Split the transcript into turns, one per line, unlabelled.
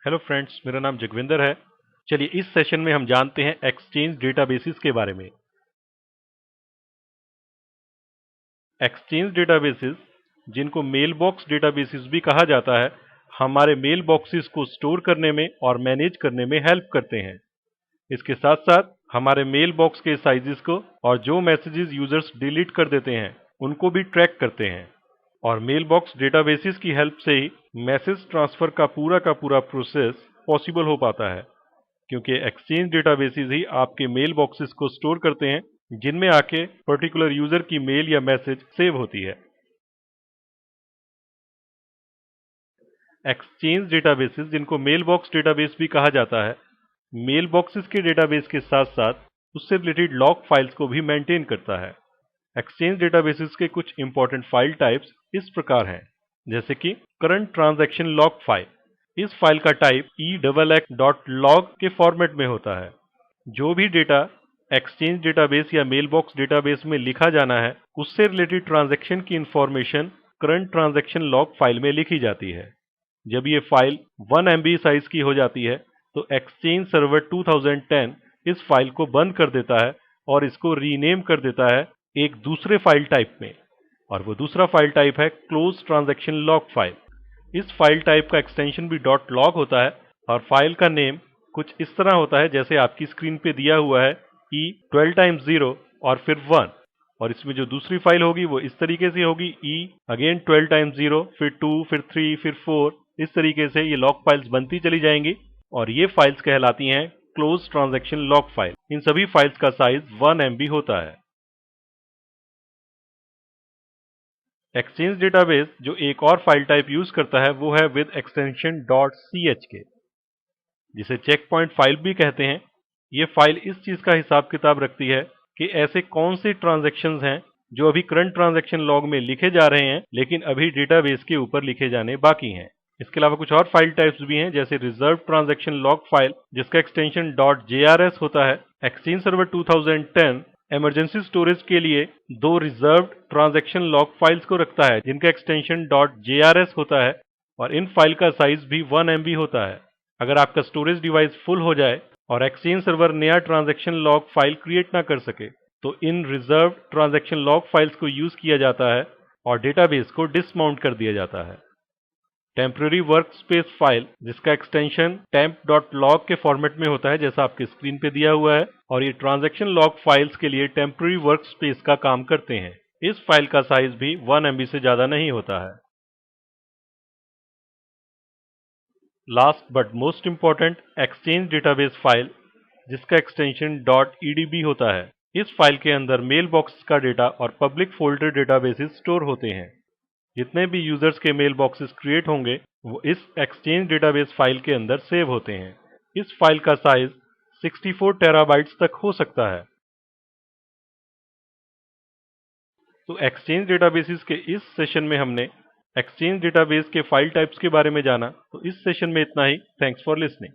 Hello friends, मेरा नाम जगविंदर है। चलिए इस सेशन में हम जानते हैं एक्सचेंज डेटाबेसेस के बारे में। एक्सचेंज डेटाबेसेस, जिनको मेल बॉक्स डेटाबेसेस भी कहा जाता है, हमारे मेल बॉक्सेस को स्टोर करने में और मैनेज करने में हेल्प करते हैं। इसके साथ साथ हमारे मेल बॉक्स के साइजेस को और जो मैसेजेस यूजर्स डिलीट कर देते हैं उनको भी ट्रैक करते हैं। और मेल बॉक्स डेटाबेसेस की हेल्प से ही मैसेज ट्रांसफर का पूरा प्रोसेस पॉसिबल हो पाता है, क्योंकि एक्सचेंज डेटाबेसेस ही आपके मेल बॉक्सेस को स्टोर करते हैं जिनमें आके पर्टिकुलर यूजर की मेल या मैसेज सेव होती है। एक्सचेंज डेटाबेसेस, जिनको मेल बॉक्स डेटाबेस भी कहा जाता है, मेल बॉक्सेस के डेटाबेस के साथ साथ उससे रिलेटेड लॉग फाइल्स को भी मेंटेन करता है। एक्सचेंज डेटाबेसेस के कुछ इंपॉर्टेंट फाइल टाइप्स इस प्रकार हैं, जैसे कि करंट ट्रांजैक्शन लॉग फाइल। इस फाइल का टाइप EXX.log के फॉर्मेट में होता है। जो भी डेटा एक्सचेंज डेटाबेस या मेल बॉक्स डेटाबेस में लिखा जाना है, उससे रिलेटेड ट्रांजैक्शन की information current transaction log file में लिखी जाती है। जब ये फाइल 1 MB साइज की हो जाती है तो एक्सचेंज सर्वर 2010 इस फाइल को बंद कर देता है और इसको रीनेम कर देता है एक दूसरे फाइल टाइप में, और वो दूसरा फाइल टाइप है क्लोज ट्रांजैक्शन लॉग फाइल। इस फाइल टाइप का एक्सटेंशन भी .log होता है और फाइल का नेम कुछ इस तरह होता है जैसे आपकी स्क्रीन पे दिया हुआ है E 12 टाइम्स 0 और फिर 1। और इसमें जो दूसरी फाइल होगी वो इस तरीके से होगी E अगेन 12 टाइम्स 0, फिर 2, फिर 3, फिर 4। इस तरीके से ये लॉग फाइल्स बनती चली जाएंगी और ये फाइल्स कहलाती हैं क्लोज ट्रांजैक्शन लॉग फाइल। इन सभी फाइल्स का साइज 1 MB होता है। एक्सचेंज डेटाबेस जो एक और फाइल टाइप यूज करता है वो है विद एक्सटेंशन .chk, जिसे चेक पॉइंट फाइल भी कहते हैं। ये फाइल इस चीज का हिसाब किताब रखती है कि ऐसे कौन से ट्रांजैक्शंस हैं जो अभी करंट ट्रांजैक्शन लॉग में लिखे जा रहे हैं लेकिन अभी डेटाबेस के ऊपर लिखे जाने बाकी हैं। इसके अलावा कुछ और फाइल टाइप्स भी हैं, जैसे रिजर्व ट्रांजैक्शन लॉग फाइल जिसका एक्सटेंशन .jrs होता है। एक्सचेंज सर्वर 2010 इमरजेंसी स्टोरेज के लिए दो रिजर्व्ड ट्रांजैक्शन लॉग फाइल्स को रखता है जिनका एक्सटेंशन .jrs होता है, और इन फाइल का साइज भी 1 MB होता है। अगर आपका स्टोरेज डिवाइस फुल हो जाए और एक्सचेंज सर्वर नया ट्रांजैक्शन लॉग फाइल क्रिएट ना कर सके तो इन रिजर्व ट्रांजैक्शन लॉग फाइल्स को यूज किया जाता है और डेटाबेस को डिसमाउंट कर दिया जाता है। टेम्पररी वर्कस्पेस फाइल जिसका एक्सटेंशन temp.log के फॉर्मेट में होता है जैसा आपके स्क्रीन पे दिया हुआ है, और ये ट्रांजैक्शन लॉग फाइल्स के लिए टेम्पररी वर्कस्पेस का काम करते हैं। इस फाइल का साइज भी 1 MB से ज्यादा नहीं होता है। Last but most important, exchange database file जिसका एक्सटेंशन .edb होता है। इस फाइल के अंदर मेल बॉक्स का डेटा और पब्लिक फोल्डर डेटाबेसेस स्टोर होते हैं। जितने भी यूजर्स के मेल बॉक्सेस क्रिएट होंगे वो इस एक्सचेंज डेटाबेस फाइल के अंदर सेव होते हैं। इस फाइल का साइज 64 टेराबाइट्स तक हो सकता है। तो एक्सचेंज डेटाबेसेस के इस सेशन में हमने एक्सचेंज डेटाबेस के फाइल टाइप्स के बारे में जाना। तो इस सेशन में इतना ही। Thanks for listening.